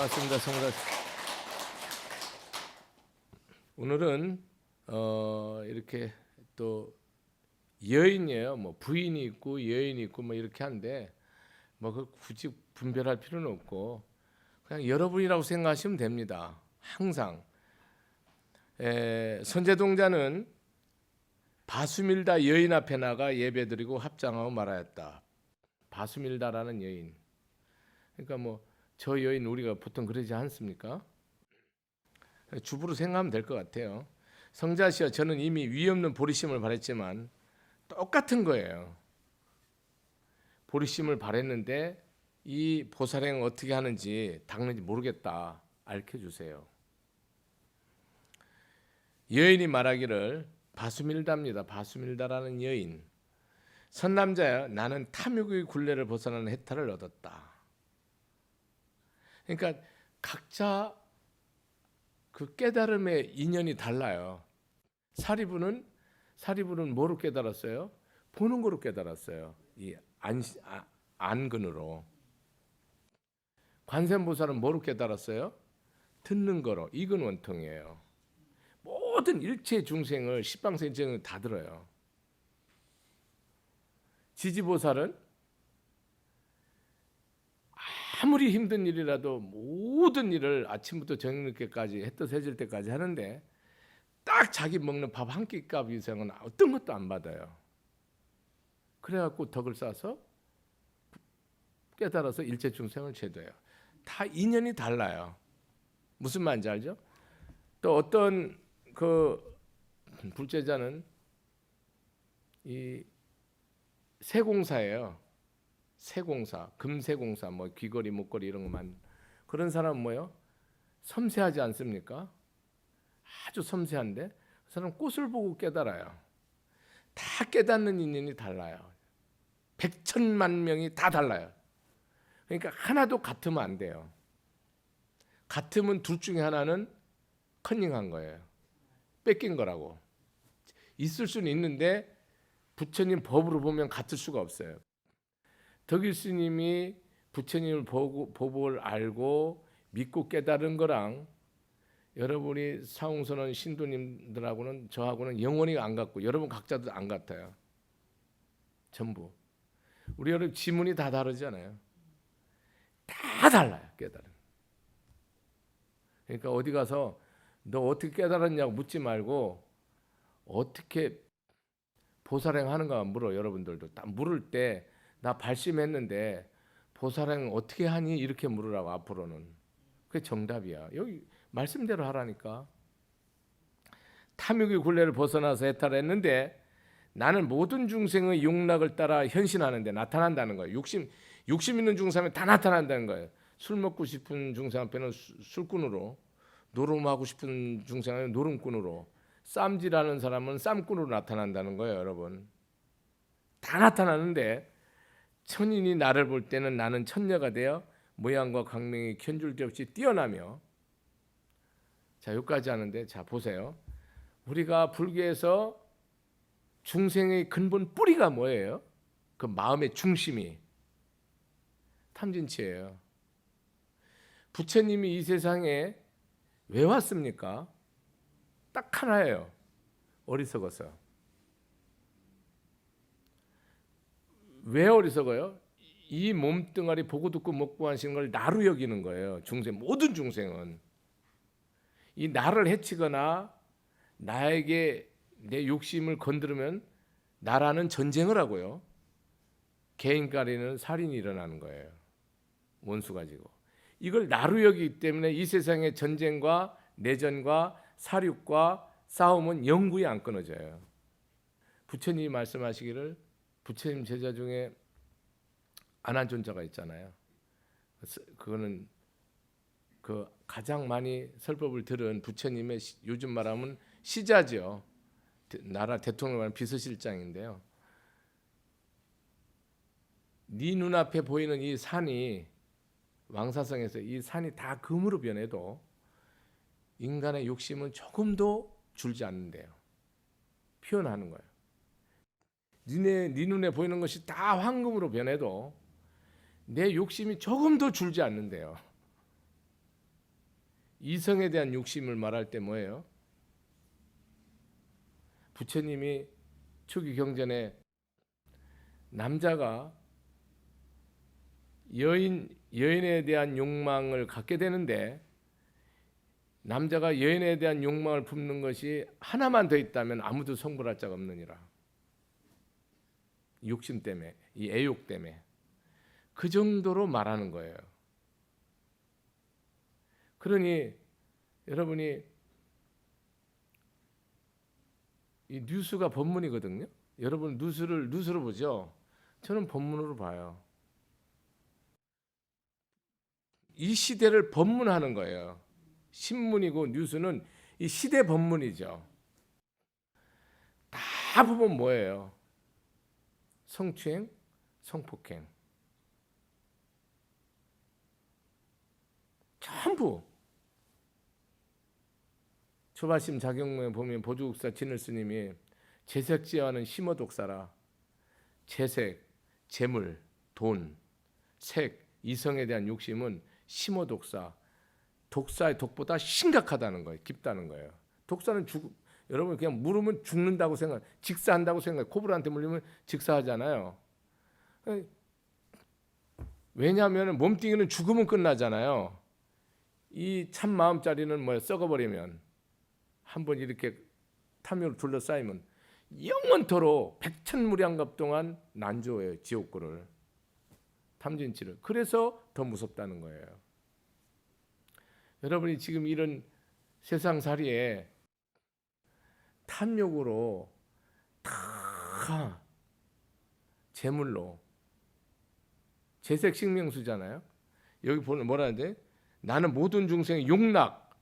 반갑습니다, 성자. 오늘은 이렇게 또 여인이에요. 뭐 부인이 있고 여인이 있고 뭐 이렇게 한데 뭐 그 굳이 분별할 필요는 없고 그냥 여러분이라고 생각하시면 됩니다. 항상 선제동자는 바수밀다 여인 앞에 나가 예배드리고 합장하고 말하였다. 바수밀다라는 여인. 그러니까 뭐 저 여인 우리가 보통 그러지 않습니까? 주부로 생각하면 될 것 같아요. 성자시여, 저는 이미 위없는 보리심을 바랬지만 똑같은 거예요. 보리심을 바랬는데 이 보살행을 어떻게 하는지 닦는지 모르겠다. 알려주세요. 여인이 말하기를, 바수밀다입니다. 바수밀다라는 여인. 선남자여, 나는 탐욕의 굴레를 벗어나는 해탈을 얻었다. 그러니까 각자 그 깨달음의 인연이 달라요. 사리부는 뭐로 깨달았어요? 보는 거로 깨달았어요. 이 안근으로. 관세음보살은 뭐로 깨달았어요? 듣는 거로. 이근 원통이에요. 모든 일체 중생을 십방생전을 다 들어요. 지지보살은 아무리 힘든 일이라도 모든 일을 아침부터 저녁늦게까지 해 떠 새질 때까지 하는데 딱 자기 먹는 밥 한 끼 값 이상은 어떤 것도 안 받아요. 그래갖고 덕을 쌓아서 깨달아서 일체 중생을 제도해요. 다 인연이 달라요. 무슨 말인지 알죠? 또 어떤 그 불제자는 이 세공사예요. 세공사, 금세공사, 뭐 귀걸이, 목걸이 이런 것만. 그런 사람은 뭐요? 섬세하지 않습니까? 아주 섬세한데 그 사람 꽃을 보고 깨달아요. 다 깨닫는 인연이 달라요. 백천만 명이 다 달라요. 그러니까 하나도 같으면 안 돼요. 같으면 둘 중에 하나는 커닝한 거예요. 뺏긴 거라고. 있을 수는 있는데 부처님 법으로 보면 같을 수가 없어요. 덕일스님이 부처님을 법을 알고 믿고 깨달은 거랑 여러분이 사홍선원 신도님들하고는 저하고는 영원히 안 같고 여러분 각자도 안 같아요. 전부. 우리 여러분 지문이 다 다르잖아요. 다 달라요, 깨달음. 그러니까 어디 가서 너 어떻게 깨달았냐고 묻지 말고 어떻게 보살행 하는가 물어. 여러분들도 딱 물을 때 나 발심했는데 보살행 어떻게 하니? 이렇게 물으라고. 앞으로는 그게 정답이야. 여기 말씀대로 하라니까. 탐욕의 굴레를 벗어나서 해탈했는데 나는 모든 중생의 욕락을 따라 현신하는데 나타난다는 거예요. 욕심 있는 중생은 다 나타난다는 거예요. 술 먹고 싶은 중생 앞에는 술꾼으로, 노름하고 싶은 중생은 노름꾼으로, 쌈질하는 사람은 쌈꾼으로 나타난다는 거예요. 여러분 다 나타나는데 천인이 나를 볼 때는 나는 천녀가 되어 모양과 강명이 견줄 데 없이 뛰어나며. 자, 여기까지 하는데 자 보세요. 우리가 불교에서 중생의 근본 뿌리가 뭐예요? 그 마음의 중심이 탐진치예요. 부처님이 이 세상에 왜 왔습니까? 딱 하나예요. 어리석어서. 왜 어리석어요? 이 몸뚱아리 보고 듣고 먹고 하시는 걸 나로 여기는 거예요. 중생, 모든 중생은. 이 나를 해치거나 나에게 내 욕심을 건드리면 나라는 전쟁을 하고요. 개인간에는 살인이 일어나는 거예요. 원수 가지고. 이걸 나로 여기기 때문에 이 세상의 전쟁과 내전과 사륙과 싸움은 영구히 안 끊어져요. 부처님이 말씀하시기를, 부처님 제자 중에 안한존자가 있잖아요. 그거는 그 가장 많이 설법을 들은 부처님의 요즘 말하면 시자죠. 나라 대통령 말하면 비서실장인데요. 네 눈앞에 보이는 이 산이, 왕사성에서 이 산이 다 금으로 변해도 인간의 욕심은 조금도 줄지 않는데요. 표현하는 거예요. 네 눈에 보이는 것이 다 황금으로 변해도 내 욕심이 조금도 줄지 않는데요. 이성에 대한 욕심을 말할 때 뭐예요? 부처님이 초기 경전에 남자가 여인에 대한 욕망을 갖게 되는데 남자가 여인에 대한 욕망을 품는 것이 하나만 더 있다면 아무도 성불할 자가 없느니라. 욕심 때문에, 이 애욕 때문에 그 정도로 말하는 거예요. 그러니 여러분이 이 뉴스가 법문이거든요. 여러분 뉴스로 보죠. 저는 법문으로 봐요. 이 시대를 법문하는 거예요. 신문이고 뉴스는 이 시대 법문이죠. 다 보면 뭐예요? 성추행, 성폭행. 전부. 초발심 자경문에 보면 보조국사 진을 스님이 재색지어하는 심어독사라. 재색, 재물, 돈, 색, 이성에 대한 욕심은 심어독사. 독사의 독보다 심각하다는 거예요. 깊다는 거예요. 독사는 여러분 그냥 물으면 죽는다고 생각, 직사한다고 생각. 코브라한테 물리면 직사하잖아요. 왜냐하면 몸뚱이는 죽으면 끝나잖아요. 이 참 마음짜리는 뭐야? 썩어버리면 한번 이렇게 탐욕을 둘러싸이면 영원토록 백천무량갑 동안 난조해요. 지옥고를, 탐진치를. 그래서 더 무섭다는 거예요. 여러분이 지금 이런 세상살이에 탐욕으로 다 재물로 재색식명수잖아요. 여기 보는 뭐라는데? 나는 모든 중생의 욕락,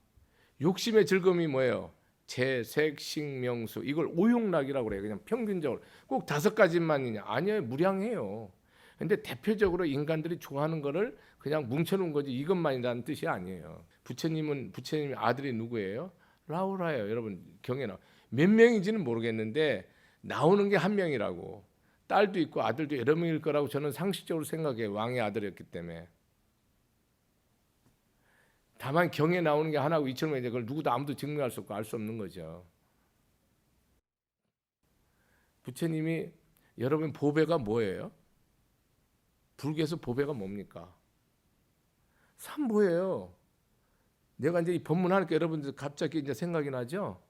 욕심의 즐거움이 뭐예요? 재색식명수. 이걸 오욕락이라고 그래요. 그냥 평균적으로 꼭 5가지만이냐? 아니에요. 무량해요. 근데 대표적으로 인간들이 좋아하는 거를 그냥 뭉쳐놓은 거지 이것만이라는 뜻이 아니에요. 부처님의 아들이 누구예요? 라우라예요. 여러분 경에 나와. 몇 명인지는 모르겠는데 나오는 게 한 명이라고. 딸도 있고 아들도 여러 명일 거라고 저는 상식적으로 생각해요. 왕의 아들이었기 때문에. 다만 경에 나오는 게 하나고 2,000명인데 그걸 누구도 아무도 증명할 수 없고 알 수 없는 거죠. 부처님이 여러분 보배가 뭐예요? 불교에서 보배가 뭡니까? 삼보예요. 내가 이제 이 법문하니까 여러분들 갑자기 이제 생각이 나죠?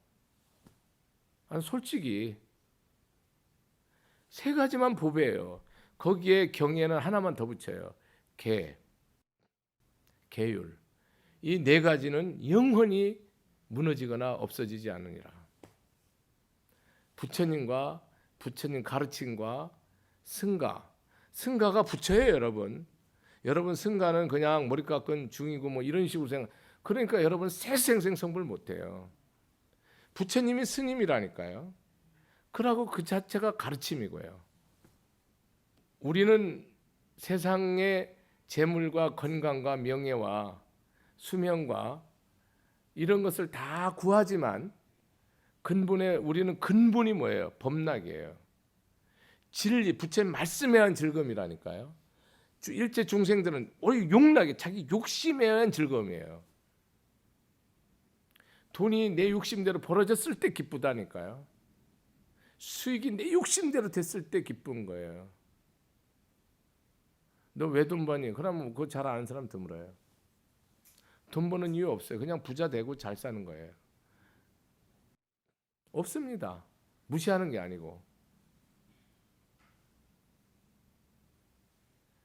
아니 솔직히 3가지만 보배예요. 거기에 경에는 하나만 더 붙여요. 계율. 이 4가지는 영원히 무너지거나 없어지지 않으니라. 부처님과 부처님 가르침과 승가. 승가가 부처예요, 여러분. 여러분 승가는 그냥 머리 깎은 중이고 뭐 이런 식으로 생각. 그러니까 여러분 새생생 성불 못해요. 부처님이 스님이라니까요. 그러고 그 자체가 가르침이고요. 우리는 세상의 재물과 건강과 명예와 수명과 이런 것을 다 구하지만 우리는 근본이 뭐예요? 법락이에요. 진리, 부처님 말씀에 의한 즐거움이라니까요. 일체 중생들은 오히려 욕락이 자기 욕심에 의한 즐거움이에요. 돈이 내 욕심대로 벌어졌을 때 기쁘다니까요. 수익이 내 욕심대로 됐을 때 기쁜 거예요. 너 왜 돈 버니? 그러면 그거 잘 아는 사람 드물어요. 돈 버는 이유 없어요. 그냥 부자 되고 잘 사는 거예요. 없습니다. 무시하는 게 아니고.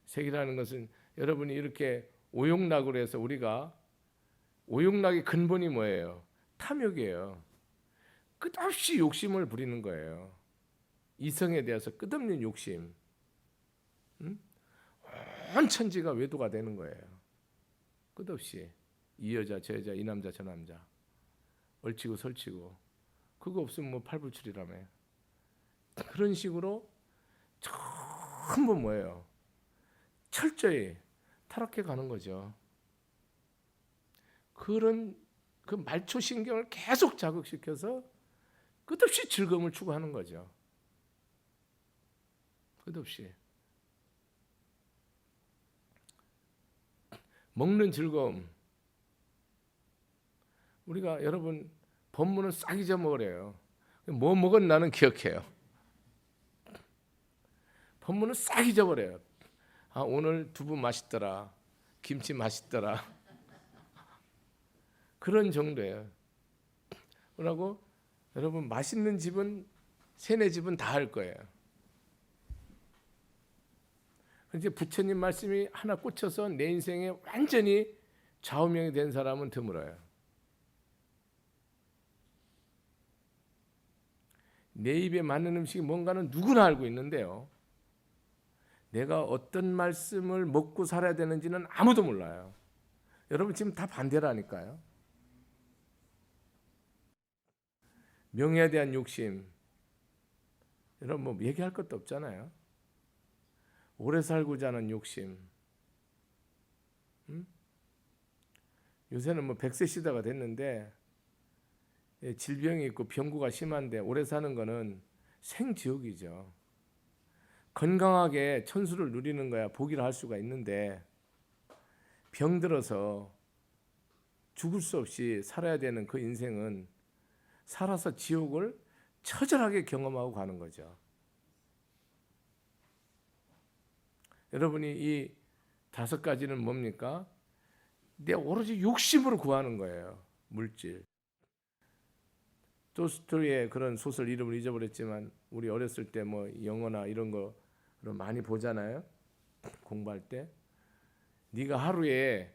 색이라는 것은 여러분이 이렇게 오욕락으로 해서 우리가 오욕락의 근본이 뭐예요? 탐욕이에요. 끝없이 욕심을 부리는 거예요. 이성에 대해서 끝없는 욕심. 온 천지가 외도가 되는 거예요. 끝없이 이 여자 저 여자 이 남자 저 남자 얼치고 설치고 그거 없으면 뭐 팔불출이라며. 그런 식으로 전부 뭐예요? 철저히 타락해 가는 거죠. 그런 그 말초신경을 계속 자극시켜서 끝없이 즐거움을 추구하는 거죠. 끝없이. 먹는 즐거움. 우리가 여러분 법문은 싹 잊어먹으래요. 뭐 먹은 나는 기억해요. 법문은 싹 잊어버려요. 아, 오늘 두부 맛있더라. 김치 맛있더라. 그런 정도예요. 그러고 여러분 맛있는 집은 세네 집은 다 할 거예요. 이제 부처님 말씀이 하나 꽂혀서 내 인생에 완전히 좌우명이 된 사람은 드물어요. 내 입에 맞는 음식이 뭔가는 누구나 알고 있는데요. 내가 어떤 말씀을 먹고 살아야 되는지는 아무도 몰라요. 여러분 지금 다 반대라니까요. 명예에 대한 욕심. 여러분 뭐 얘기할 것도 없잖아요. 오래 살고자 하는 욕심. 요새는 뭐 100세 시대가 됐는데 질병이 있고 병구가 심한데 오래 사는 거는 생지옥이죠. 건강하게 천수를 누리는 거야 복이라 할 수가 있는데 병들어서 죽을 수 없이 살아야 되는 그 인생은 살아서 지옥을 처절하게 경험하고 가는 거죠. 여러분이 이 5가지는 뭡니까? 내 오로지 욕심으로 구하는 거예요. 물질. 토스토이의 그런 소설 이름을 잊어버렸지만 우리 어렸을 때 뭐 영어나 이런 거 많이 보잖아요. 공부할 때. 네가 하루에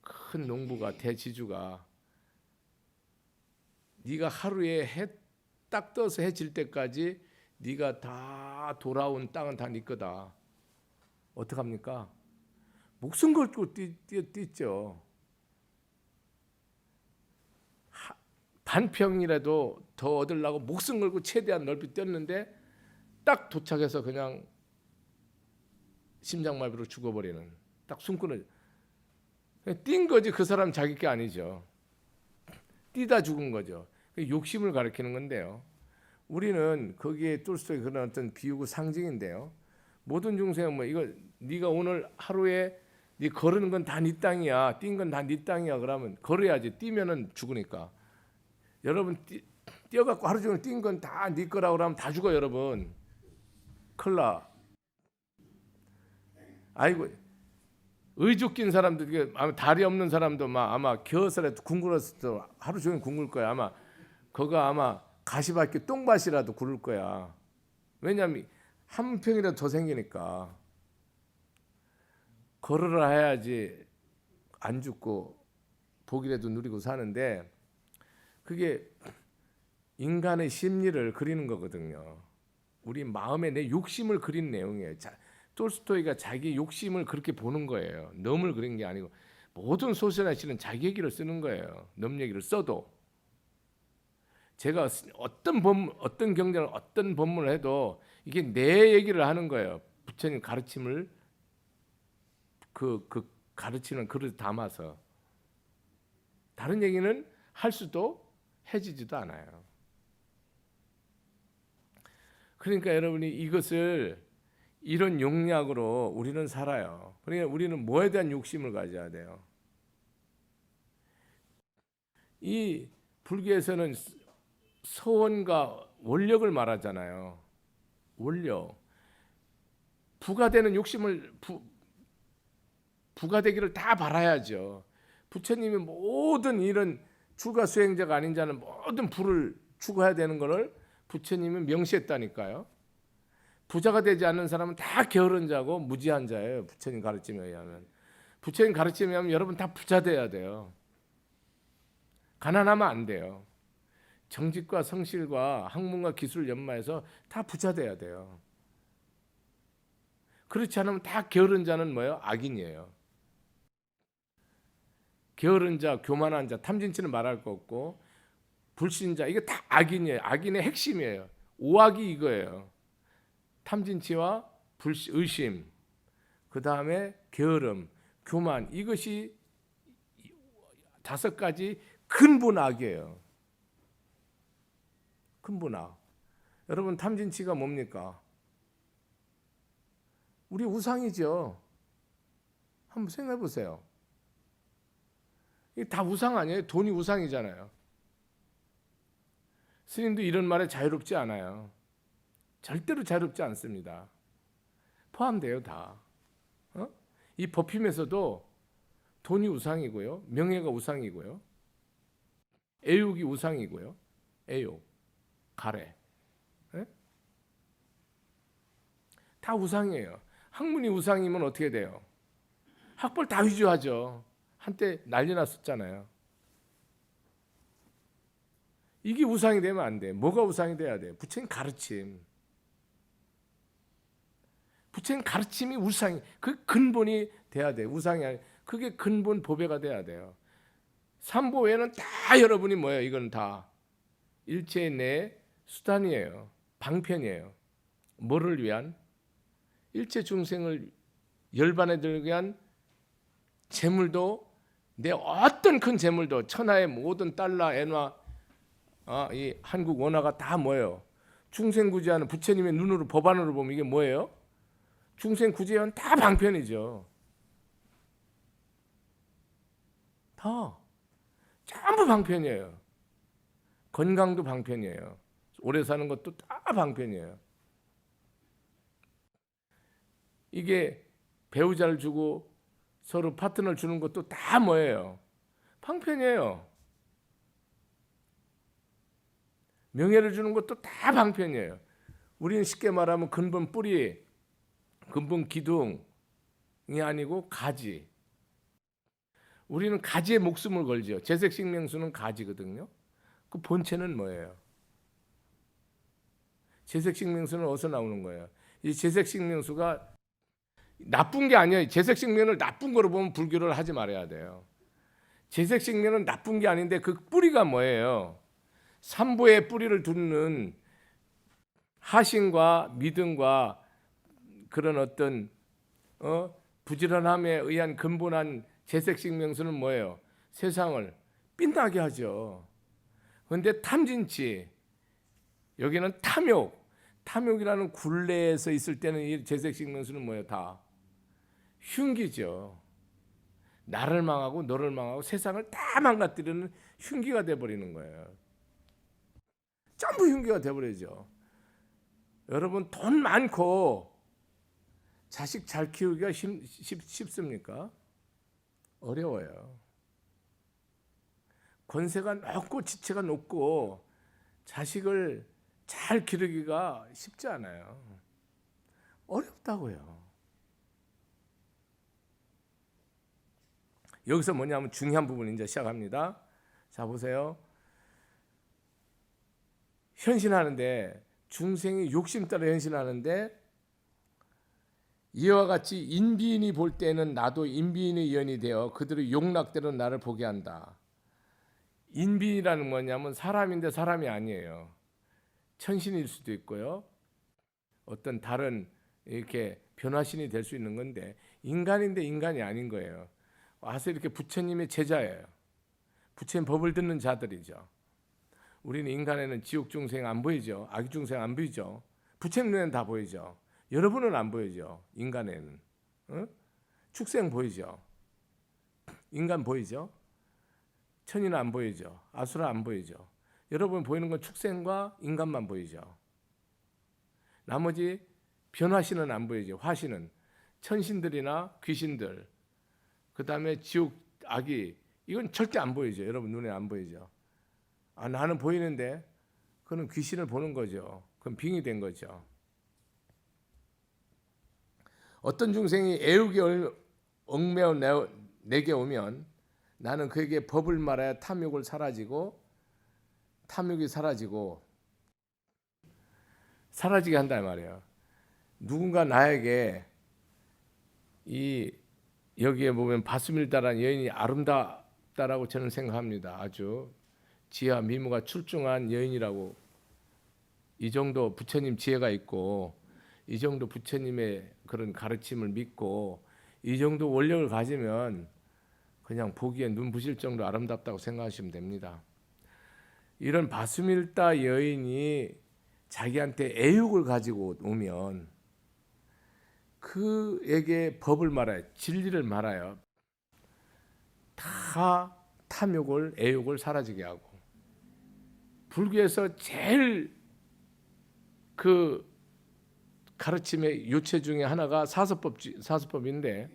큰 농부가 대지주가 네가 하루에 해 딱 떠서 해 질 때까지 네가 다 돌아온 땅은 다 네 거다. 어떡합니까? 목숨 걸고 뛰죠. 반평이라도 더 얻으려고 목숨 걸고 최대한 넓이 뛰었는데 딱 도착해서 그냥 심장마비로 죽어버리는 딱 숨 끊어. 뛴 거지 그 사람 자기 게 아니죠. 뛰다 죽은 거죠. 욕심을 가리키는 건데요. 우리는 거기에 똘스토이 그런 어떤 비유고 상징인데요. 모든 중생은 뭐 이거 네가 오늘 하루에 네 걸은 건 다 네 땅이야. 뛴 건 다 네 땅이야. 그러면 걸어야지. 뛰면은 죽으니까. 여러분 뛰어갖고 하루 종일 뛴 건 다 네 거라고 그러면 다 죽어 여러분. 큰일 나. 아이고 의족 낀 사람들 아마 다리 없는 사람도 막 아마 겨울에도 굶굴어서 하루 종일 굶을 거야. 아마 그거 아마 가시밭길 똥밭이라도 굴을 거야. 왜냐하면 한 평이라도 더 생기니까. 걸으라 해야지 안 죽고 복이라도 누리고 사는데 그게 인간의 심리를 그리는 거거든요. 우리 마음에 내 욕심을 그린 내용이에요. 톨스토이가 자기 욕심을 그렇게 보는 거예요. 넘을 그린 게 아니고 모든 소설의 시는 자기 얘기를 쓰는 거예요. 넘 얘기를 써도 제가 어떤 경전을 어떤 법문을 해도 이게 내 얘기를 하는 거예요. 부처님 가르침을 그 가르치는 그릇 담아서 다른 얘기는 할 수도 해지지도 않아요. 그러니까 여러분이 이것을 이런 용량으로 우리는 살아요. 그러니까 우리는 뭐에 대한 욕심을 가져야 돼요. 이 불교에서는 서원과 원력을 말하잖아요. 원력. 부가 되는 욕심을 부가 되기를 다 바라야죠. 부처님이 모든 이런 출가 수행자가 아닌 자는 모든 부를 추구해야 되는 것을 부처님은 명시했다니까요. 부자가 되지 않는 사람은 다 게으른 자고 무지한 자예요. 부처님 가르침에 의하면. 부처님 가르침에 의하면 여러분 다 부자 돼야 돼요. 가난하면 안 돼요. 정직과 성실과 학문과 기술을 연마해서 다 부자 돼야 돼요. 그렇지 않으면 다 게으른 자는 뭐예요? 악인이에요. 게으른 자, 교만한 자, 탐진치는 말할 거 없고 불신자 이게 다 악인이에요. 악인의 핵심이에요. 오악이 이거예요. 탐진치와 의심, 그 다음에 게으름, 교만 이것이 5가지 근본 악이에요. 근본 악. 여러분 탐진치가 뭡니까? 우리 우상이죠. 한번 생각해 보세요. 이게 다 우상 아니에요? 돈이 우상이잖아요. 스님도 이런 말에 자유롭지 않아요. 절대로 자유롭지 않습니다. 포함돼요, 다. 이 법힘에서도 돈이 우상이고요, 명예가 우상이고요, 애욕이 우상이고요, 애욕, 가래, 예? 다 우상이에요. 학문이 우상이면 어떻게 돼요? 학벌 다 위조하죠. 한때 난리 났었잖아요. 이게 우상이 되면 안 돼. 뭐가 우상이 돼야 돼? 부처님 가르침. 부처님 가르침이 우상이, 그 근본이 돼야 돼. 우상이 아니, 그게 근본 보배가 돼야 돼요. 삼보 외에는 다 여러분이 뭐예요? 이건 다 일체의 내 수단이에요. 방편이에요. 뭐를 위한? 일체 중생을 열반에 들게 한 재물도, 내 어떤 큰 재물도, 천하의 모든 달러, 엔화, 이 한국 원화가 다 뭐예요? 중생구제하는 부처님의 눈으로, 법안으로 보면 이게 뭐예요? 중생구제하는 다 방편이죠. 다 전부 방편이에요. 건강도 방편이에요. 오래 사는 것도 다 방편이에요. 이게 배우자를 주고 서로 파트너를 주는 것도 다 뭐예요? 방편이에요. 명예를 주는 것도 다 방편이에요. 우리는 쉽게 말하면 근본 뿌리, 근본 기둥이 아니고 가지. 우리는 가지에 목숨을 걸죠. 재색식명수는 가지거든요. 그 본체는 뭐예요? 재색식명수는 어디서 나오는 거예요? 이 재색식명수가 나쁜 게 아니에요. 재색식명을 나쁜 거로 보면 불교를 하지 말아야 돼요. 재색식명은 나쁜 게 아닌데 그 뿌리가 뭐예요? 삼보의 뿌리를 두는 하심과 믿음과 그런 어떤 부지런함에 의한 근본한 재색식명수는 뭐예요? 세상을 빛나게 하죠. 그런데 탐진치, 여기는 탐욕이라는 굴레에서 있을 때는 이 재색식명수는 뭐예요? 다 흉기죠. 나를 망하고 너를 망하고 세상을 다 망가뜨리는 흉기가 돼버리는 거예요. 전부 흉기가 돼버리죠. 여러분, 돈 많고 자식 잘 키우기가 쉽습니까? 어려워요. 권세가 높고 지체가 높고 자식을 잘 기르기가 쉽지 않아요. 어렵다고요. 여기서 뭐냐면 중요한 부분 이제 시작합니다. 자, 보세요. 현신하는데, 중생이 욕심 따라 현신하는데, 이와 같이 인비인이 볼 때는 나도 인비인의 연이 되어 그들의 욕락대로 나를 보게 한다. 인비인이라는 뭐냐면 사람인데 사람이 아니에요. 천신일 수도 있고요, 어떤 다른 이렇게 변화신이 될 수 있는 건데, 인간인데 인간이 아닌 거예요. 와서 이렇게 부처님의 제자예요. 부처님 법을 듣는 자들이죠. 우리는 인간에는 지옥 중생 안 보이죠. 악의 중생 안 보이죠. 부처님 눈에는 다 보이죠. 여러분은 안 보이죠. 인간에는. 축생 보이죠. 인간 보이죠. 천인은 안 보이죠. 아수라 안 보이죠. 여러분 보이는 건 축생과 인간만 보이죠. 나머지 변화신은 안 보이죠. 화신은 천신들이나 귀신들, 그 다음에 지옥, 악이, 이건 절대 안 보이죠. 여러분 눈에 안 보이죠. 나는 보이는데, 그건 귀신을 보는 거죠. 그건 빙이 된 거죠. 어떤 중생이 애욕에 얽매어 내게 오면 나는 그에게 법을 말하여 탐욕이 사라지게 한다 말이에요. 누군가 나에게 여기에 보면 바스밀다라는 여인이 아름답다라고 저는 생각합니다. 아주 지혜와 미모가 출중한 여인이라고, 이 정도 부처님 지혜가 있고, 이 정도 부처님의 그런 가르침을 믿고, 이 정도 원력을 가지면 그냥 보기에 눈 부실 정도로 아름답다고 생각하시면 됩니다. 이런 바스밀다 여인이 자기한테 애욕을 가지고 오면 그에게 법을 말아요. 진리를 말아요. 다 탐욕을, 애욕을 사라지게 하고, 불교에서 제일 그 가르침의 요체 중에 하나가 사서법인데,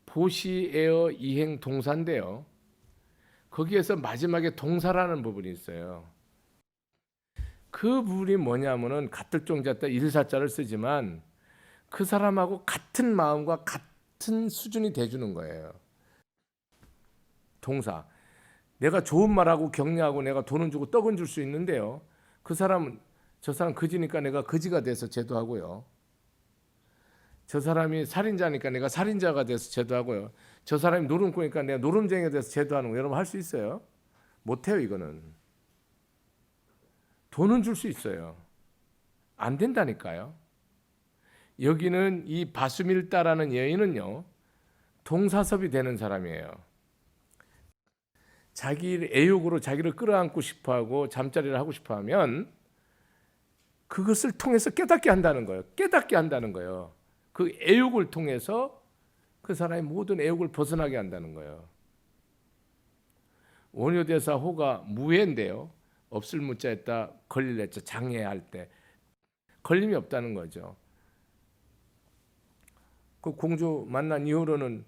보시, 애어, 이행, 동사인데요. 거기에서 마지막에 동사라는 부분이 있어요. 그 부분이 뭐냐면은 갓들종자 때 일사자를 쓰지만 그 사람하고 같은 마음과 같은 수준이 돼주는 거예요. 동사. 내가 좋은 말하고 격려하고 내가 돈은 주고 떡은 줄 수 있는데요. 그 사람은, 저 사람 거지니까 내가 거지가 돼서 제도하고요. 저 사람이 살인자니까 내가 살인자가 돼서 제도하고요. 저 사람이 노름꾼이니까 내가 노름쟁이가 돼서 제도하는 거 여러분 할 수 있어요? 못해요. 이거는. 돈은 줄 수 있어요. 안 된다니까요. 여기는 이 바수밀다라는 여인은요, 동사섭이 되는 사람이에요. 자기 애욕으로 자기를 끌어안고 싶어하고 잠자리를 하고 싶어하면 그것을 통해서 깨닫게 한다는 거예요. 깨닫게 한다는 거예요. 그 애욕을 통해서 그 사람의 모든 애욕을 벗어나게 한다는 거예요. 원효대사 호가 무해인데요. 없을 무자에다 걸릴 했죠. 장애할 때 걸림이 없다는 거죠. 그 공주 만난 이후로는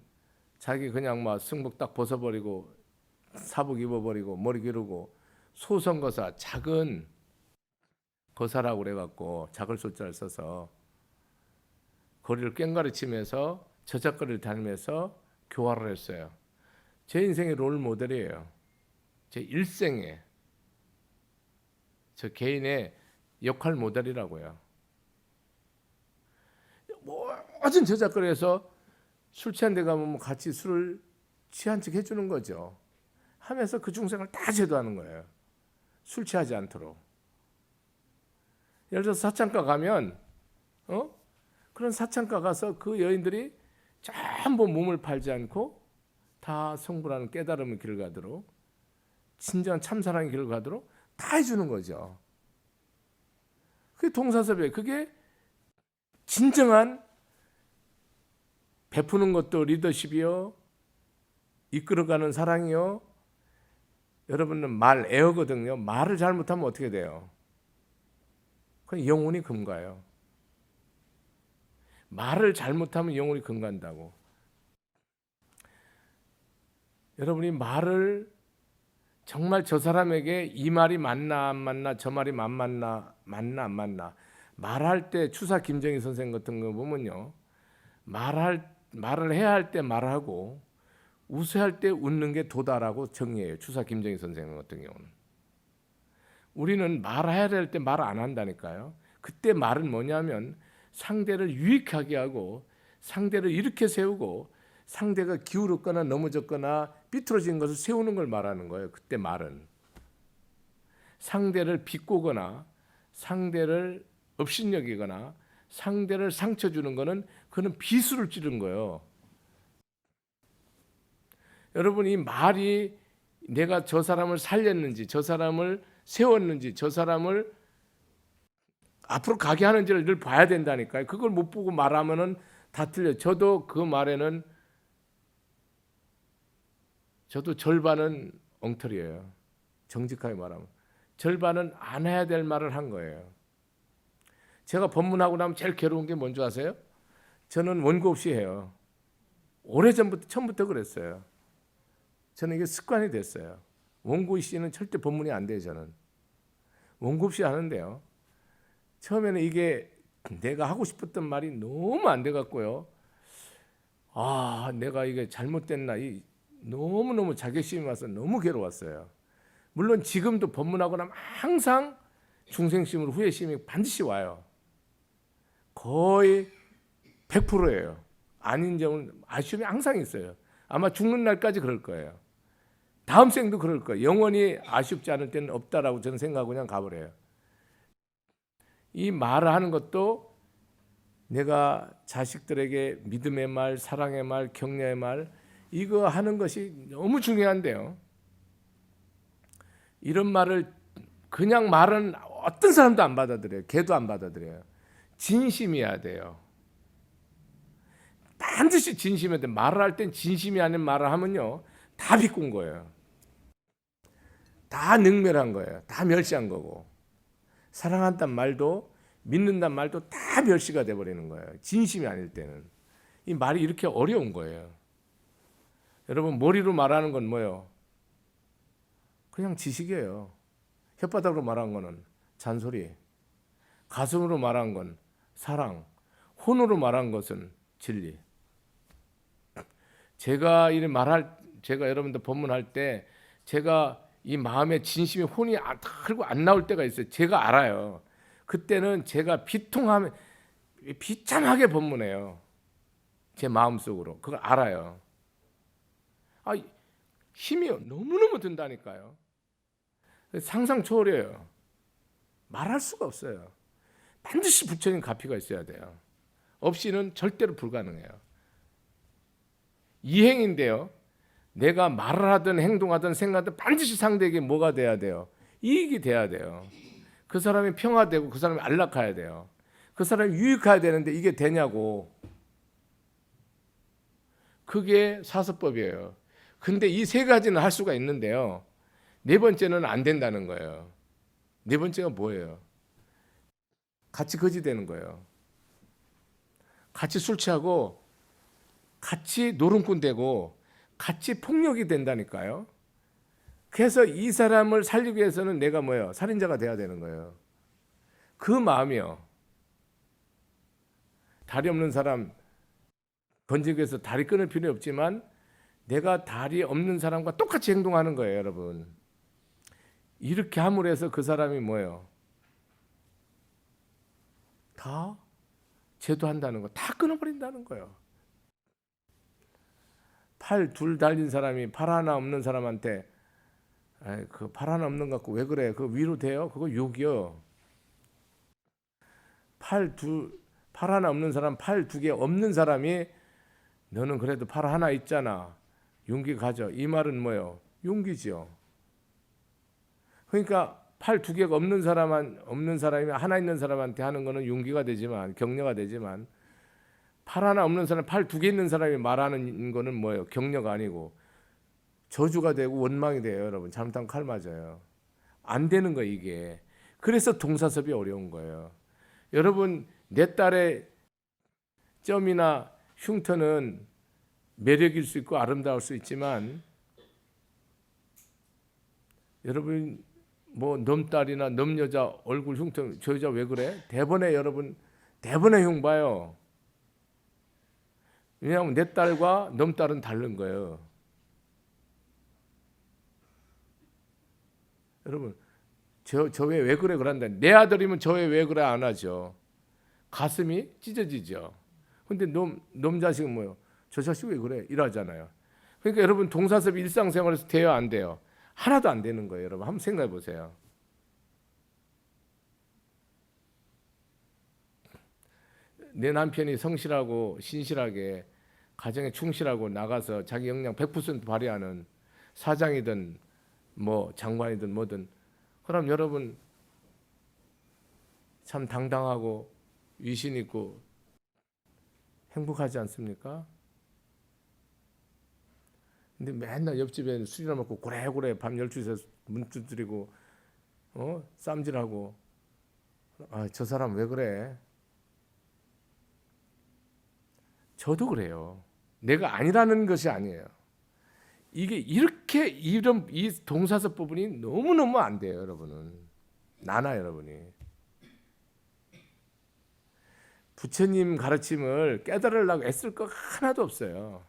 자기 그냥 막 승복 딱 벗어버리고 사복 입어버리고 머리 기르고 소선거사, 작은 거사라고 그래갖고 작을 소자를 써서 거리를 꽹가리치면서 저작거리를 다니면서 교화를 했어요. 제 인생의 롤 모델이에요. 제 일생에 저 개인의 역할 모델이라고요. 모든 저작거리에서 술 취한 데 가면 같이 술을 취한 척 해주는 거죠. 하면서 그 중생을 다 제도하는 거예요. 술 취하지 않도록. 예를 들어서 사창가 가면 그런 사창가 가서 그 여인들이 전부 몸을 팔지 않고 다 성불하는 깨달음의 길을 가도록, 진정한 참사랑의 길을 가도록 다 해주는 거죠. 그게 동사섭이에요. 그게 진정한 베푸는 것도 리더십이요, 이끌어가는 사랑이요. 여러분은 말 애어거든요. 말을 잘못하면 어떻게 돼요? 그건 영혼이 금가요. 말을 잘못하면 영혼이 금간다고. 여러분이 말을 정말 저 사람에게 이 말이 맞나 안 맞나, 저 말이 맞나 안 맞나, 말할 때 추사 김정희 선생 같은 거 보면요, 말을 해야 할 때 말하고 웃어야 할 때 웃는 게 도다라고 정의해요. 추사 김정희 선생 같은 경우는. 우리는 말해야 될 때 말 안 한다니까요. 그때 말은 뭐냐면 상대를 유익하게 하고 상대를 이렇게 세우고 상대가 기울었거나 넘어졌거나 삐뚤어진 것을 세우는 걸 말하는 거예요. 그때 말은 상대를 비꼬거나 상대를 업신여기거나 상대를 상처 주는 거는 그는 비수를 찌른 거예요. 여러분, 이 말이 내가 저 사람을 살렸는지, 저 사람을 세웠는지, 저 사람을 앞으로 가게 하는지를 늘 봐야 된다니까요. 그걸 못 보고 말하면은 다 틀려. 저도 그 말에는 저도 절반은 엉터리예요. 정직하게 말하면 절반은 안 해야 될 말을 한 거예요. 제가 법문하고 나면 제일 괴로운 게 뭔지 아세요? 저는 원고 없이 해요. 오래전부터 처음부터 그랬어요. 저는 이게 습관이 됐어요. 원고 없이는 절대 법문이 안 돼요. 저는 원고 없이 하는데요, 처음에는 이게 내가 하고 싶었던 말이 너무 안 돼갖고요, 내가 이게 잘못됐나, 너무너무 자격심이 와서 너무 괴로웠어요. 물론 지금도 법문하고 나면 항상 중생심으로 후회심이 반드시 와요. 거의 100%예요. 아닌 점은 아쉬움이 항상 있어요. 아마 죽는 날까지 그럴 거예요. 다음 생도 그럴 거예요. 영원히 아쉽지 않을 때는 없다라고 저는 생각하고 그냥 가버려요. 이 말을 하는 것도 내가 자식들에게 믿음의 말, 사랑의 말, 격려의 말, 이거 하는 것이 너무 중요한데요, 이런 말을 그냥 말은 어떤 사람도 안 받아들여요. 걔도 안 받아들여요. 진심이어야 돼요. 반드시 진심이어야 돼요. 말을 할 땐 진심이 아닌 말을 하면요 다 비꼰 거예요. 다 능멸한 거예요. 다 멸시한 거고. 사랑한다는 말도 믿는다는 말도 다 멸시가 돼버리는 거예요. 진심이 아닐 때는. 이 말이 이렇게 어려운 거예요. 여러분 머리로 말하는 건 뭐예요? 그냥 지식이에요. 혓바닥으로 말하는 거는 잔소리. 가슴으로 말한 건 사랑. 혼으로 말한 것은 진리. 제가 여러분들 법문할 때 제가 이 마음의 진심이 혼이 털고 안 나올 때가 있어요. 제가 알아요. 그때는 제가 비참하게 법문해요. 제 마음속으로. 그걸 알아요. 힘이 너무너무 든다니까요. 상상 초월해요. 말할 수가 없어요. 반드시 부처님 가피가 있어야 돼요. 없이는 절대로 불가능해요. 이행인데요. 내가 말을 하든 행동하든 생각하든 반드시 상대에게 뭐가 돼야 돼요? 이익이 돼야 돼요. 그 사람이 평화되고 그 사람이 안락해야 돼요. 그 사람이 유익해야 되는데 이게 되냐고. 그게 사서법이에요. 근데 이 세 가지는 할 수가 있는데요. 네 번째는 안 된다는 거예요. 네 번째가 뭐예요? 같이 거지 되는 거예요. 같이 술 취하고 같이 노름꾼 되고 같이 폭력이 된다니까요. 그래서 이 사람을 살리기 위해서는 내가 뭐예요? 살인자가 돼야 되는 거예요. 그 마음이요. 다리 없는 사람 건지기 위해서 다리 끊을 필요 없지만 내가 다리 없는 사람과 똑같이 행동하는 거예요, 여러분. 이렇게 함으로 해서 그 사람이 뭐예요? 다 제도한다는 거, 다 끊어버린다는 거예요. 팔 둘 달린 사람이 팔 하나 없는 사람한테 그 팔 하나 없는 거 갖고 왜 그래? 그거 위로 돼요? 그거 욕이요. 팔 하나 없는 사람, 팔 두 개 없는 사람이 너는 그래도 팔 하나 있잖아. 용기 가져. 이 말은 뭐예요? 용기죠. 그러니까 팔 두 개가 없는 사람이 하나 있는 사람한테 하는 거는 용기가 되지만, 격려가 되지만, 팔 하나 없는 사람, 팔 두 개 있는 사람이 말하는 거는 뭐예요? 격려가 아니고 저주가 되고 원망이 돼요, 여러분. 잘못하면 칼 맞아요. 안 되는 거예요, 이게. 그래서 동사섭이 어려운 거예요. 여러분, 내 딸의 점이나 흉터는 매력일 수 있고 아름다울 수 있지만, 여러분 뭐 넘딸이나 넘여자 얼굴 흉터, 저 여자 왜 그래? 대번에 여러분 대번에 흉 봐요. 왜냐하면 내 딸과 넘딸은 다른 거예요. 여러분 저 왜 그래 그런다. 내 아들이면 저 왜 그래 안 하죠. 가슴이 찢어지죠. 근데 놈 자식은 뭐예요? 저 자식 왜 그래? 이러잖아요. 그러니까 여러분 동사섭 일상생활에서 돼요 안 돼요? 하나도 안 되는 거예요. 여러분 한번 생각해 보세요. 내 남편이 성실하고 신실하게 가정에 충실하고 나가서 자기 역량 100% 발휘하는 사장이든 뭐 장관이든 뭐든, 그럼 여러분 참 당당하고 위신 있고 행복하지 않습니까? 근데 맨날 옆집에 술이나 먹고 고래고래 밤 12시에 문 두드리고 쌈질하고, 저 사람 왜 그래? 저도 그래요. 내가 아니라는 것이 아니에요. 이게 이렇게 이 동사서 부분이 너무너무 안 돼요, 여러분은. 여러분이. 부처님 가르침을 깨달으려고 애쓸 거 하나도 없어요.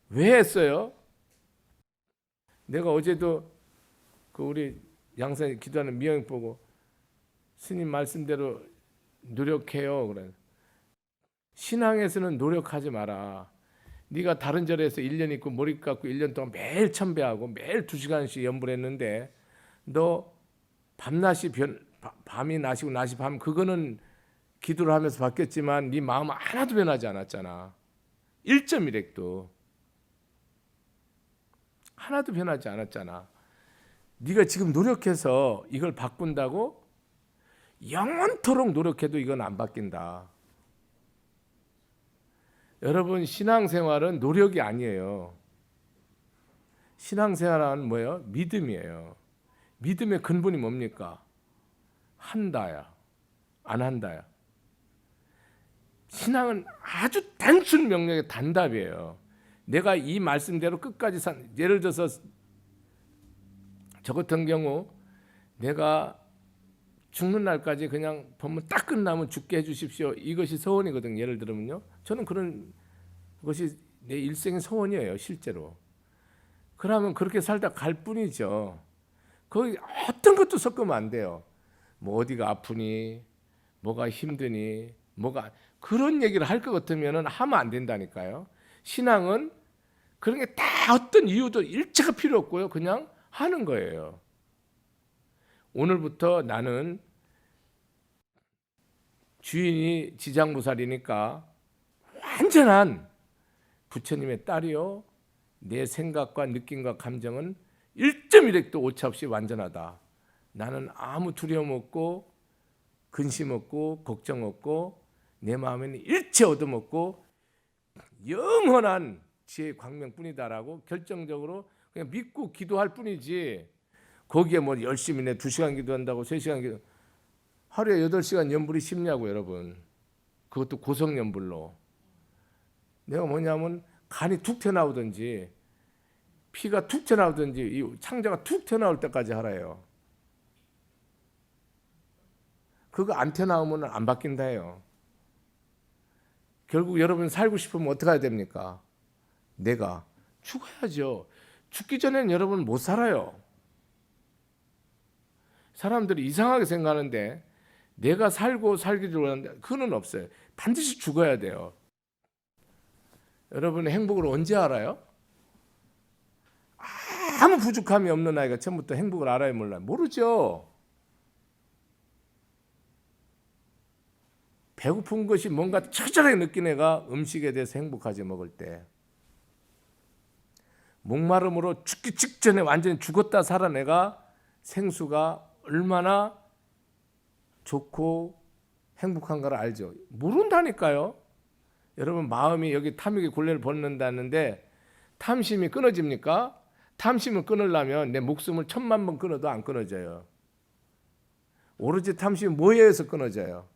왜 했어요? 내가 어제도 그 우리 양산에 기도하는 미영 보고 스님 말씀대로 노력해요. 그래. 신앙에서는 노력하지 마라. 네가 다른 절에서 1년 있고 머리 깎고 1년 동안 매일 참배하고 매일 2시간씩 연불했는데 너 밤이 낮이고 낮이 밤, 그거는 기도를 하면서 바뀌었지만 네 마음은 하나도 변하지 않았잖아. 1.1핵도 하나도 변하지 않았잖아. 네가 지금 노력해서 이걸 바꾼다고 영원토록 노력해도 이건 안 바뀐다. 여러분 신앙생활은 노력이 아니에요. 신앙생활은 뭐예요? 믿음이에요. 믿음의 근본이 뭡니까? 한다야, 안 한다야. 신앙은 아주 단순 명령의 단답이에요. 내가 이 말씀대로 끝까지 예를 들어서 저 같은 경우 내가 죽는 날까지 그냥 법문 딱 끝나면 죽게 해주십시오. 이것이 소원이거든요. 예를 들면요. 저는 그런 것이 내 일생의 소원이에요. 실제로. 그러면 그렇게 살다 갈 뿐이죠. 거기 어떤 것도 섞으면 안 돼요. 뭐 어디가 아프니, 뭐가 힘드니, 뭐가 그런 얘기를 할 것 같으면 하면 안 된다니까요. 신앙은 그런 게 다 어떤 이유도 일체가 필요 없고요. 그냥 하는 거예요. 오늘부터 나는 주인이 지장보살이니까 완전한 부처님의 딸이요. 내 생각과 느낌과 감정은 1.1핵도 오차 없이 완전하다. 나는 아무 두려움 없고 근심 없고 걱정 없고 내 마음에는 일체 얻음 없고 영원한 지혜의 광명뿐이다라고 결정적으로 그냥 믿고 기도할 뿐이지. 거기에 뭐 열심히 내 2시간 기도한다고 3시간 기도 하루에 8시간 연불이 쉽냐고 여러분. 그것도 고성연불로. 내가 뭐냐면 간이 툭 튀어나오든지 피가 툭 튀어나오든지 이 창자가 툭 튀어나올 때까지 하라요. 그거 안 튀어나오면 안 바뀐다 해요. 결국 여러분 살고 싶으면 어떻게 해야 됩니까? 내가 죽어야죠. 죽기 전에는 여러분 못 살아요. 사람들이 이상하게 생각하는데 내가 살고 살기를 원하는데 그건 없어요. 반드시 죽어야 돼요. 여러분 행복을 언제 알아요? 아무 부족함이 없는 아이가 처음부터 행복을 알아요, 몰라요? 모르죠. 배고픈 것이 뭔가 처절하게 느낀 애가 음식에 대해서 행복하지 먹을 때. 목마름으로 죽기 직전에 완전히 죽었다 살아낸 애가 생수가 얼마나 좋고 행복한가를 알죠. 모른다니까요. 여러분 마음이 여기 탐욕의 굴레를 벗는다는데 탐심이 끊어집니까? 탐심을 끊으려면 내 목숨을 1000만 번 끊어도 안 끊어져요. 오로지 탐심이 뭐에 의해서 끊어져요?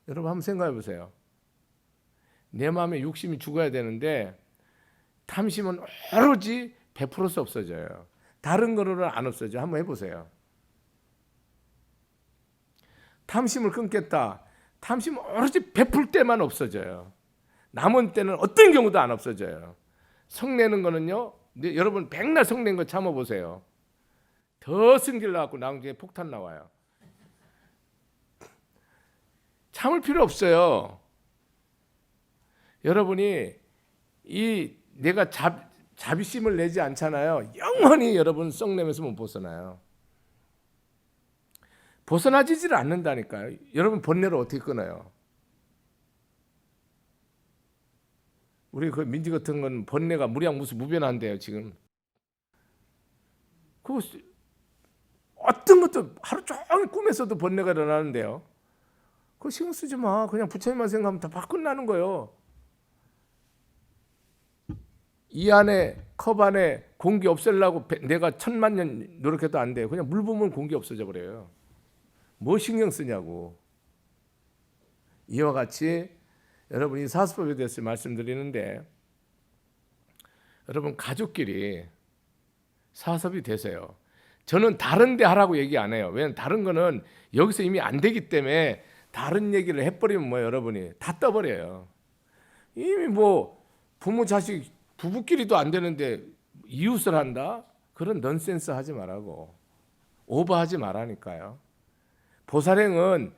여러분 한번 생각해 보세요. 내 마음에 욕심이 죽어야 되는데 탐심은 오로지 100% 없어져요. 다른 거로는 안 없어져요. 한번 해보세요. 탐심을 끊겠다. 탐심은 오로지 베풀 때만 없어져요. 남은 때는 어떤 경우도 안 없어져요. 성내는 거는요. 여러분 백날 성낸 거 참아보세요. 더 승질 나갖고 나중에 폭탄 나와요. 참을 필요 없어요. 여러분이 이 내가 자비심을 내지 않잖아요. 영원히 여러분 썩내면서 못 벗어나요. 벗어나지질 않는다니까요. 여러분 번뇌를 어떻게 끊어요? 우리 그 민지 같은 건 번뇌가 무량무수무변한데요 지금. 그 어떤 것도 하루 종일 꿈에서도 번뇌가 일어나는데요. 그거 신경 쓰지 마. 그냥 부처님만 생각하면 다 끝나는 거예요. 이 안에 컵 안에 공기 없애려고 내가 1000만 년 노력해도 안 돼요. 그냥 물 부으면 공기 없어져 버려요. 뭐 신경 쓰냐고. 이와 같이 여러분이 사수법에 대해서 말씀드리는데 여러분 가족끼리 사섭이 되세요. 저는 다른 데 하라고 얘기 안 해요. 왜냐면 다른 거는 여기서 이미 안 되기 때문에 다른 얘기를 해버리면 뭐 여러분이 다 떠버려요. 이미 뭐 부모 자식 부부끼리도 안 되는데 이웃을 한다? 그런 넌센스 하지 말라고. 오버하지 말라니까요. 보살행은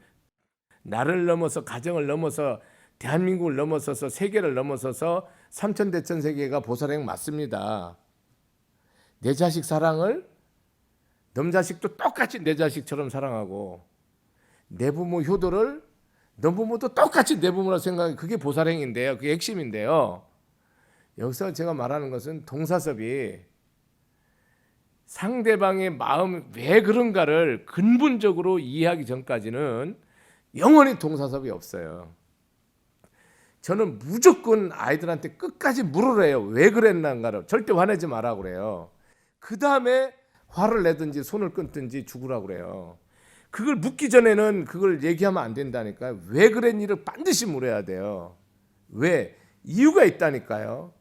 나를 넘어서 가정을 넘어서 대한민국을 넘어서서 세계를 넘어서서 삼천대천세계가 보살행 맞습니다. 내 자식 사랑을 놈 자식도 똑같이 내 자식처럼 사랑하고 내 부모 효도를 너 부모도 똑같이 내 부모라 생각해. 그게 보살행인데요. 그게 핵심인데요. 여기서 제가 말하는 것은 동사섭이 상대방의 마음 왜 그런가를 근본적으로 이해하기 전까지는 영원히 동사섭이 없어요. 저는 무조건 아이들한테 끝까지 물으래요. 왜 그랬는가를. 절대 화내지 마라 그래요. 그 다음에 화를 내든지 손을 끊든지 죽으라고 그래요. 그걸 묻기 전에는 그걸 얘기하면 안 된다니까요. 왜 그랬니를 반드시 물어야 돼요. 왜? 이유가 있다니까요.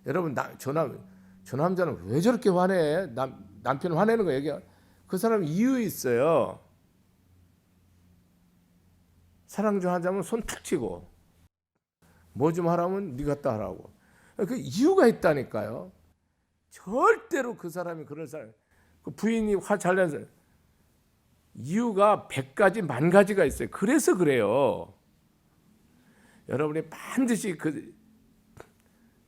여러분, 저 남자는 왜 저렇게 화내? 남편 화내는 거 얘기해. 그 사람 이유 있어요. 사랑 좀 하자면 손 툭 치고, 뭐 좀 하라면 네 갖다 하라고. 그 이유가 있다니까요. 절대로 그 사람이 그런 사람, 그 부인이 화 잘 내서 이유가 100가지 10,000가지가 있어요. 그래서 그래요. 여러분이 반드시 그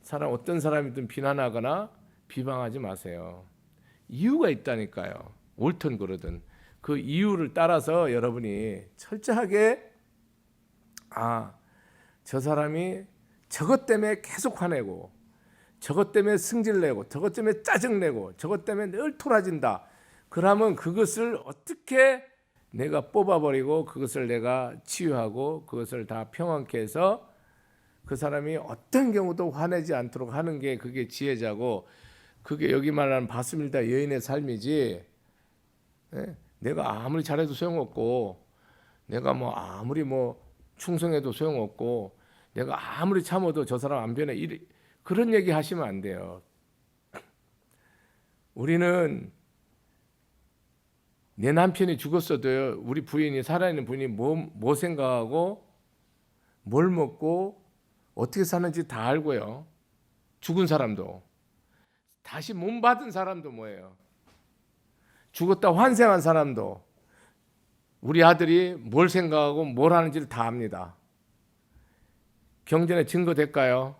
사람, 어떤 사람이든 비난하거나 비방하지 마세요. 이유가 있다니까요. 옳든 그러든 그 이유를 따라서 여러분이 철저하게 저 사람이 저것 때문에 계속 화내고, 저것 때문에 승질내고, 저것 때문에 짜증내고, 저것 때문에 늘 토라진다. 그러면 그것을 어떻게 내가 뽑아버리고 그것을 내가 치유하고 그것을 다 평안케 해서 그 사람이 어떤 경우도 화내지 않도록 하는 게 그게 지혜자고, 그게 여기 말하는 바스밀다 여인의 삶이지. 내가 아무리 잘해도 소용없고, 내가 뭐 아무리 뭐 충성해도 소용없고, 내가 아무리 참아도 저 사람 안 변해, 그런 얘기 하시면 안 돼요. 우리는 내 남편이 죽었어도요, 우리 부인이, 살아있는 부인이 뭐 생각하고 뭘 먹고 어떻게 사는지 다 알고요. 죽은 사람도, 다시 몸 받은 사람도 뭐예요, 죽었다 환생한 사람도 우리 아들이 뭘 생각하고 뭘 하는지를 다 압니다. 경전에 증거 될까요?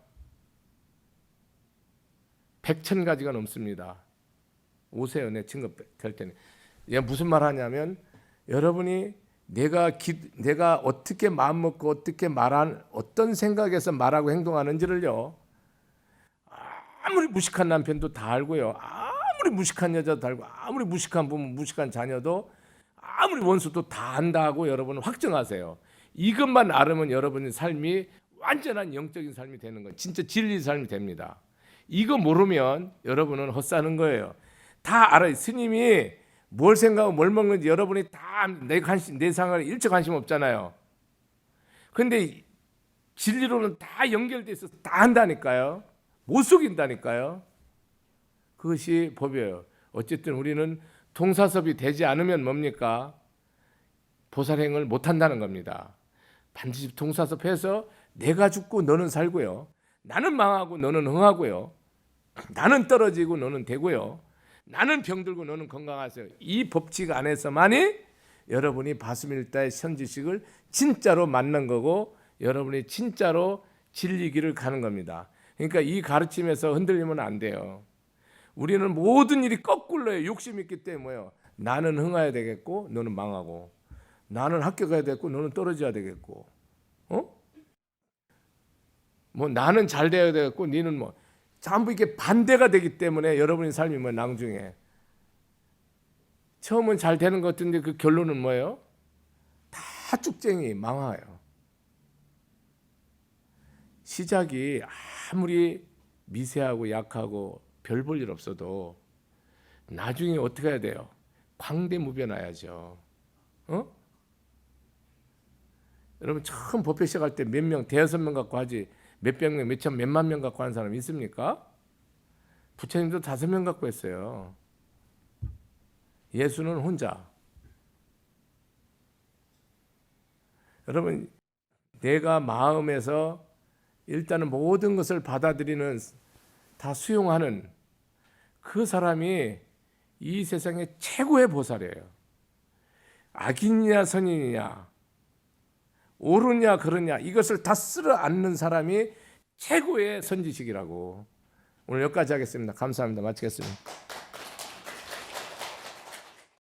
100,000가지가 넘습니다. 오세요. 내 증거 될 때는. 얘 무슨 말 하냐면, 여러분이 내가 어떻게 마음 먹고 어떻게 어떤 생각에서 말하고 행동하는지를요, 아무리 무식한 남편도 다 알고요, 아무리 무식한 여자도 다 알고, 아무리 무식한 부모, 무식한 자녀도, 아무리 원수도 다 안다고 여러분은 확정하세요. 이것만 알으면 여러분의 삶이 완전한 영적인 삶이 되는 거예요. 진짜 진리 삶이 됩니다. 이거 모르면 여러분은 헛사는 거예요. 다 알아요. 스님이 뭘 생각하고 뭘 먹는지 여러분이 다 내 생활에 일체 관심 없잖아요. 근데 진리로는 다 연결돼 있어서 다 한다니까요. 못 속인다니까요. 그것이 법이에요. 어쨌든 우리는 동사섭이 되지 않으면 뭡니까? 보살행을 못 한다는 겁니다. 반드시 동사섭해서 내가 죽고 너는 살고요, 나는 망하고 너는 흥하고요, 나는 떨어지고 너는 되고요, 나는 병들고 너는 건강하세요. 이 법칙 안에서만이 여러분이 바스밀다의 선지식을 진짜로 만난 거고, 여러분이 진짜로 진리 길을 가는 겁니다. 그러니까 이 가르침에서 흔들리면 안 돼요. 우리는 모든 일이 거꾸로예요. 욕심이 있기 때문에요. 나는 흥해야 되겠고 너는 망하고, 나는 합격해야 되겠고 너는 떨어져야 되겠고, 뭐 나는 잘 돼야 되겠고 너는 뭐, 전부 이게 반대가 되기 때문에 여러분의 삶이 뭐 낭중에 처음은 잘 되는 것 같은데 그 결론은 뭐예요? 다 쭉쟁이 망해요. 시작이 아무리 미세하고 약하고 별 볼 일 없어도 나중에 어떻게 해야 돼요? 광대무변해야죠. 여러분 처음 법회 시작할 때 몇 명, 대여섯 명 갖고 하지 몇백 명, 몇천, 몇만 명 갖고 하는 사람 있습니까? 부처님도 5명 갖고 했어요. 예수는 혼자. 여러분, 내가 마음에서 일단은 모든 것을 받아들이는, 다 수용하는 그 사람이 이 세상의 최고의 보살이에요. 악인이냐 선인이냐, 옳으냐 그르냐, 이것을 다 쓸어 안는 사람이 최고의 선지식이라고. 오늘 여기까지 하겠습니다. 감사합니다. 마치겠습니다.